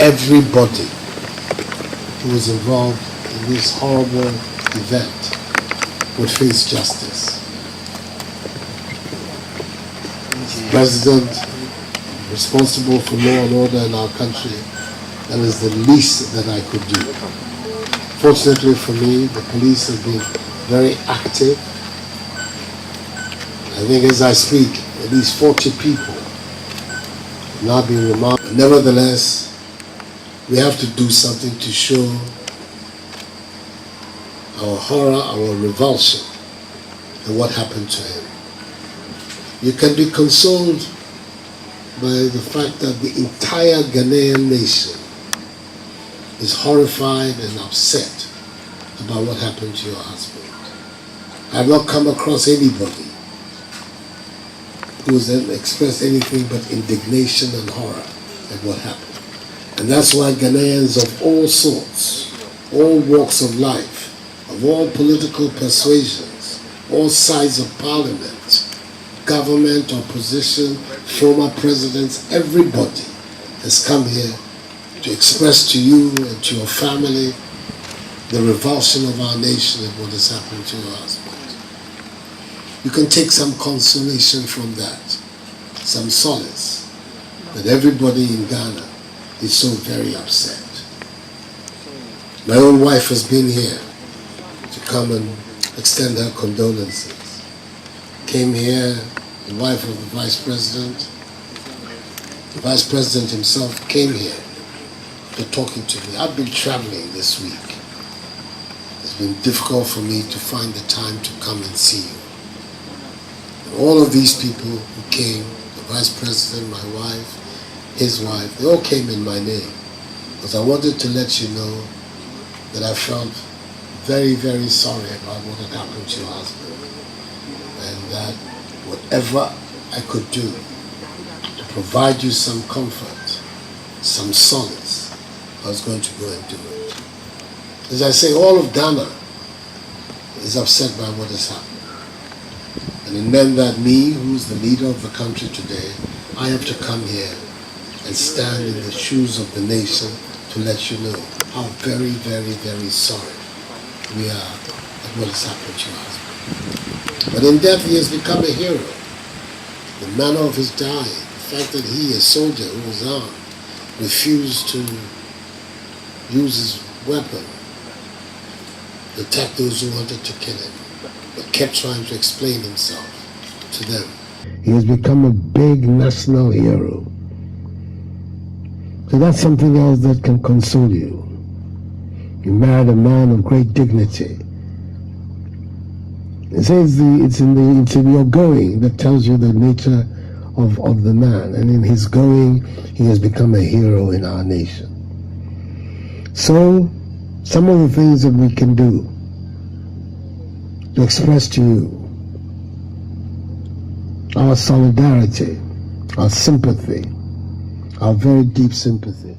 everybody who was involved in this horrible event would face justice. As President, responsible for law and order in our country, that is the least that I could do. Fortunately for me, the police have been very active. I think as I speak, at least 40 people have now been remanded. Nevertheless, we have to do something to show our horror, our revulsion at what happened to him. You can be consoled by the fact that the entire Ghanaian nation is horrified and upset about what happened to your husband. I have not come across anybody who has expressed anything but indignation and horror at what happened. And that's why Ghanaians of all sorts, all walks of life, of all political persuasions, all sides of parliament, government, opposition, former presidents, everybody has come here to express to you and to your family the revulsion of our nation and what has happened to your husband. You can take some consolation from that, some solace, that everybody in Ghana is so very upset. My own wife has been here to come and extend her condolences. Came here, the wife of the Vice President. The Vice President himself came here to talking to me. I've been traveling this week. It's been difficult for me to find the time to come and see you. And all of these people who came, the Vice President, my wife, his wife, they all came in my name. Because I wanted to let you know that I felt very, very sorry about what had happened to your husband. And that whatever I could do to provide you some comfort, some solace, I was going to go and do it. As I say, all of Ghana is upset by what has happened. And it meant that me, who's the leader of the country today, I have to come here and stand in the shoes of the nation to let you know how very, very, very sorry we are at what has happened to your husband. But in death he has become a hero. The manner of his dying, the fact that he, a soldier who was armed, refused to use his weapon to attack those who wanted to kill him, but kept trying to explain himself to them. He has become a big national hero. So that's something else that can console you. You married a man of great dignity. It says it's in your going that tells you the nature of the man. And in his going, he has become a hero in our nation. So, some of the things that we can do to express to you our solidarity, our sympathy, our very deep sympathy.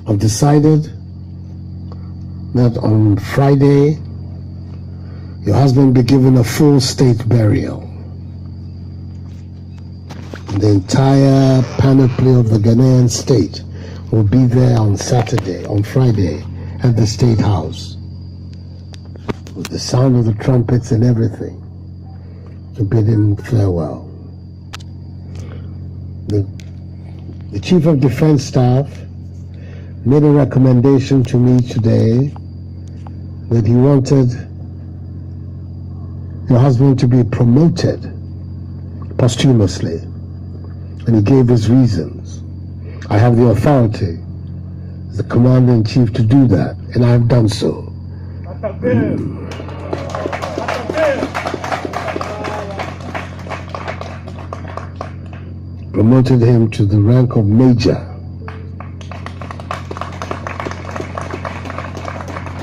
I've decided that on Friday, your husband be given a full state burial. The entire panoply of the Ghanaian state will be there on Saturday, on Friday, at the State House, with the sound of the trumpets and everything, to bid him farewell. The Chief of Defense Staff made a recommendation to me today that he wanted your husband to be promoted posthumously, and he gave his reasons. I have the authority as the Commander-in-Chief to do that, and I have done so. Promoted him to the rank of Major.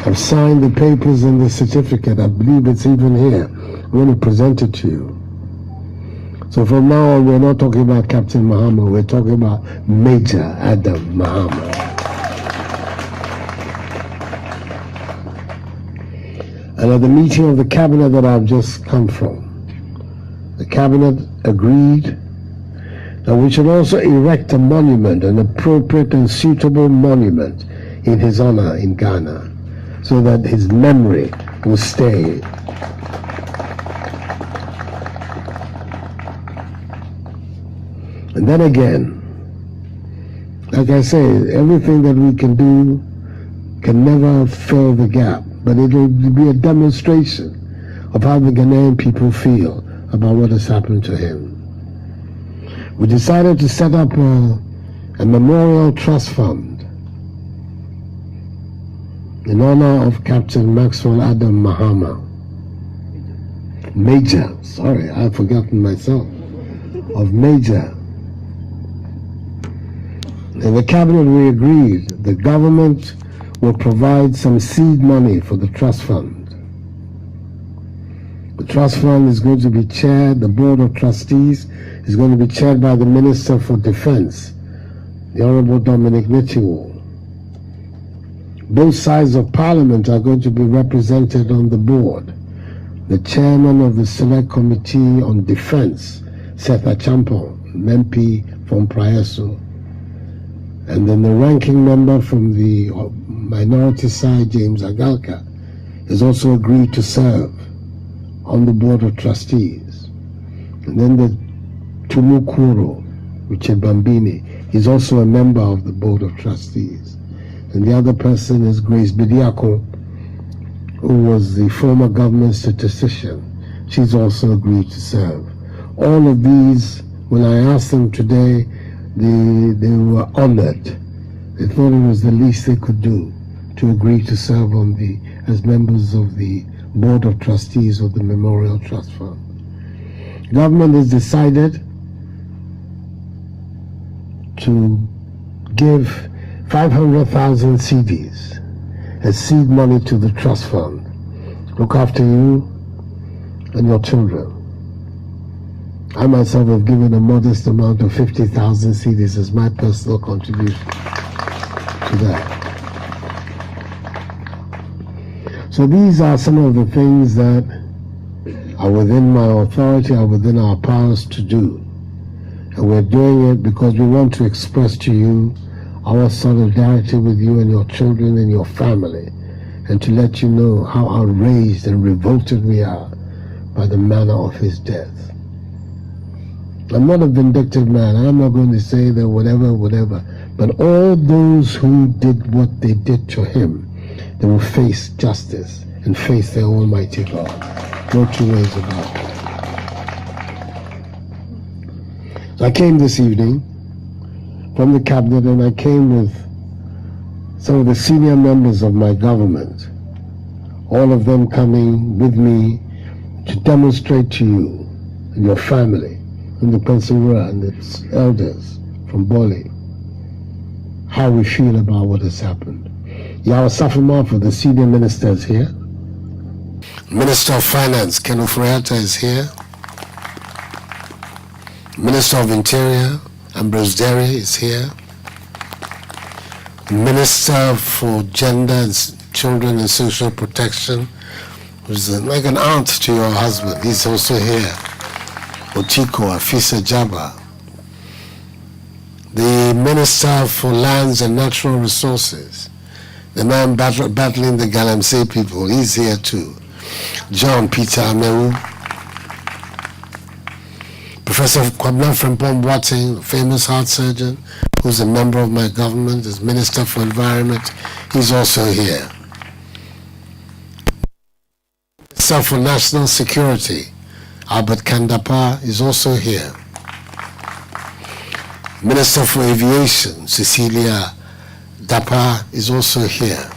I've signed the papers and the certificate. I believe it's even here. I'm going to present it to you. So from now on, we're not talking about Captain Mahama, we're talking about Major Adam Mahama. And at the meeting of the cabinet that I've just come from, the cabinet agreed that we should also erect a monument, an appropriate and suitable monument in his honor in Ghana, so that his memory will stay. And then again, like I say, everything that we can do can never fill the gap, but it will be a demonstration of how the Ghanaian people feel about what has happened to him. We decided to set up a memorial trust fund in honor of Captain Maxwell Addo Mahama. Major, sorry, I've forgotten myself, of Major. In the cabinet we agreed the government will provide some seed money for the trust fund. The trust fund is going to be chaired, the board of trustees is going to be chaired by the Minister for Defense, the Honorable Dominic Nichiwo. Both sides of Parliament are going to be represented on the board. The chairman of the Select Committee on Defense, Seth Achampong, MP from Praeso, and then the ranking member from the minority side, James Agalka, has also agreed to serve on the board of trustees. And then the Tumukuro, Richard Bambini, he's also a member of the board of trustees. And the other person is Grace Bidiako, who was the former government statistician. She's also agreed to serve. All of these, when I asked them today, they were honored. They thought it was the least they could do to agree to serve on as members of the Board of Trustees of the Memorial Trust Fund. Government has decided to give 500,000 cedis as seed money to the trust fund. Look after you and your children. I myself have given a modest amount of 50,000 cedis as my personal contribution to that. So these are some of the things that are within my authority, are within our powers to do. And we're doing it because we want to express to you our solidarity with you and your children and your family, and to let you know how outraged and revolted we are by the manner of his death. I'm not a vindictive man. I'm not going to say that whatever. But all those who did what they did to him, they will face justice and face their Almighty God. No two ways about it. So I came this evening from the cabinet, and I came with some of the senior members of my government, all of them coming with me to demonstrate to you and your family and the Pensura and its elders from Boli how we feel about what has happened. Yawa Safama, the senior minister, is here. Minister of Finance, Ken Oforiatta, is here. Minister of Interior, Ambrose Derry, is here. Minister for Gender and Children and Social Protection, who's like an aunt to your husband, he's also here. Otiko Afisa Jaba. The Minister for Lands and Natural Resources, the man battling the Galamsey people, he's here too. John Peter Amewu. Professor Kwabena Frimpong Boateng, famous heart surgeon, who's a member of my government, is Minister for Environment, he's also here. Minister for National Security, Albert Kandapa, is also here. Minister for Aviation, Cecilia Dapa, is also here.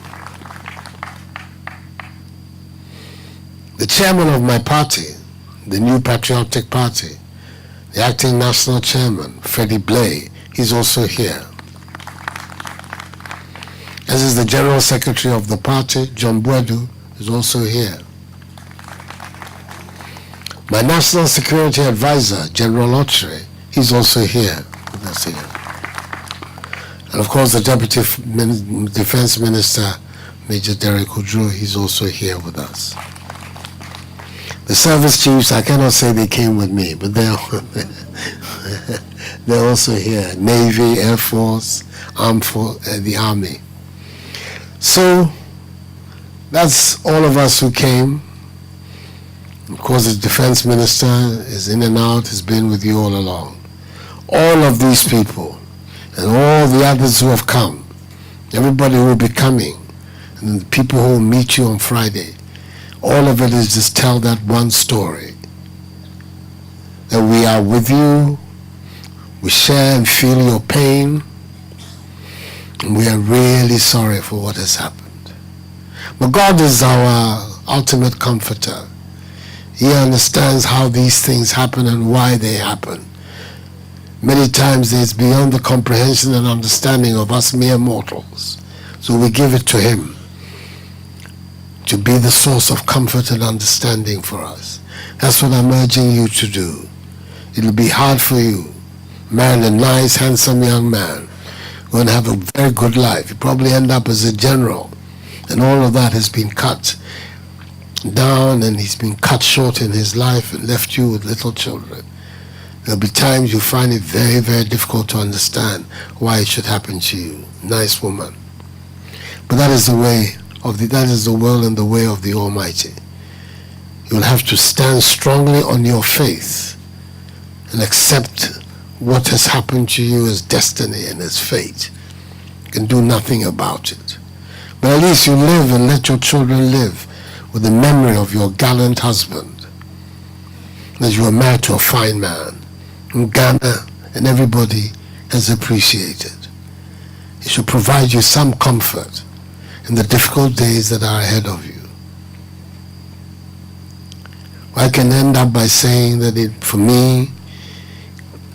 The chairman of my party, the New Patriotic Party, the acting national chairman, Freddie Blay, he's also here. As is the general secretary of the party, John Buedu, is also here. My national security advisor, General Ochre, he's also here with us here. And of course, the Deputy Defense Minister, Major Derek Udru, he's also here with us. The service chiefs, I cannot say they came with me, but they're They're also here. Navy, Air Force, Armed Force, the Army. So that's all of us who came. Of course, the Defense Minister is in and out, has been with you all along. All of these people and all the others who have come, everybody who will be coming, and the people who will meet you on Friday, all of it is just tell that one story. That we are with you, we share and feel your pain, and we are really sorry for what has happened. But God is our ultimate comforter. He understands how these things happen and why they happen. Many times it's beyond the comprehension and understanding of us mere mortals. So we give it to Him to be the source of comfort and understanding for us. That's what I'm urging you to do. It'll be hard for you. Marry a nice, handsome young man. Going to have a very good life. You probably end up as a general. And all of that has been cut down, and he's been cut short in his life and left you with little children. There'll be times you find it very, very difficult to understand why it should happen to you. Nice woman. But that is the way of that is the will and the way of the Almighty. You'll have to stand strongly on your faith and accept what has happened to you as destiny and as fate. You can do nothing about it. But at least you live and let your children live with the memory of your gallant husband, that you are married to a fine man. In Ghana, and everybody has appreciated. It should provide you some comfort in the difficult days that are ahead of you. I can end up by saying that for me,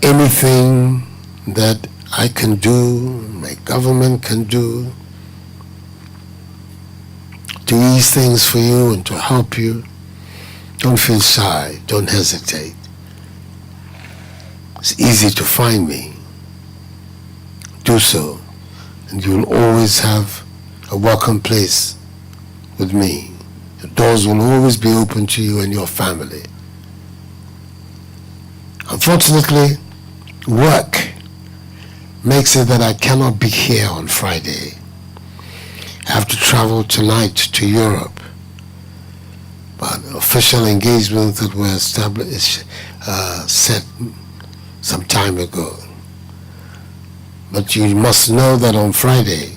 anything that I can do, my government can do, to ease things for you and to help you, don't feel shy, don't hesitate. It's easy to find me. Do so, and you'll always have a welcome place with me. The doors will always be open to you and your family. Unfortunately, work makes it that I cannot be here on Friday. I have to travel tonight to Europe. But official engagements that were established, set some time ago. But you must know that on Friday,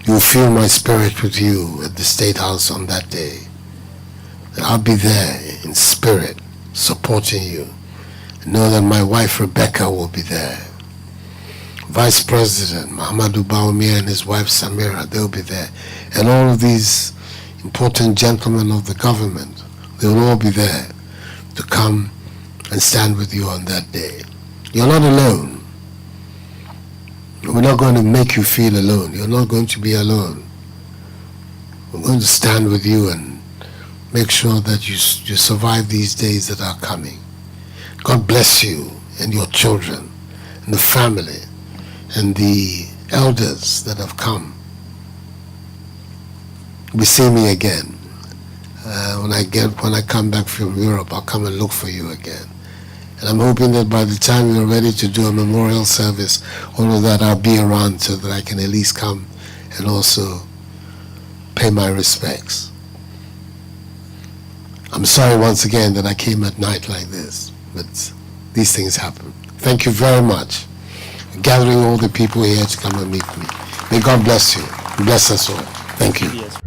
you'll feel my spirit with you at the State House on that day. And I'll be there in spirit, supporting you. And know that my wife Rebecca will be there. Vice President Mahama and his wife Samira, they'll be there. And all of these important gentlemen of the government, they will all be there to come and stand with you on that day. You're not alone. We're not going to make you feel alone. You're not going to be alone. We're going to stand with you and make sure that you survive these days that are coming. God bless you and your children and the family and the elders that have come. You'll see me again. When I come back from Europe, I'll come and look for you again. And I'm hoping that by the time you're ready to do a memorial service, all of that, I'll be around so that I can at least come and also pay my respects. I'm sorry once again that I came at night like this, but these things happen. Thank you very much for gathering all the people here to come and meet me. May God bless you. Bless us all. Thank you. Yes.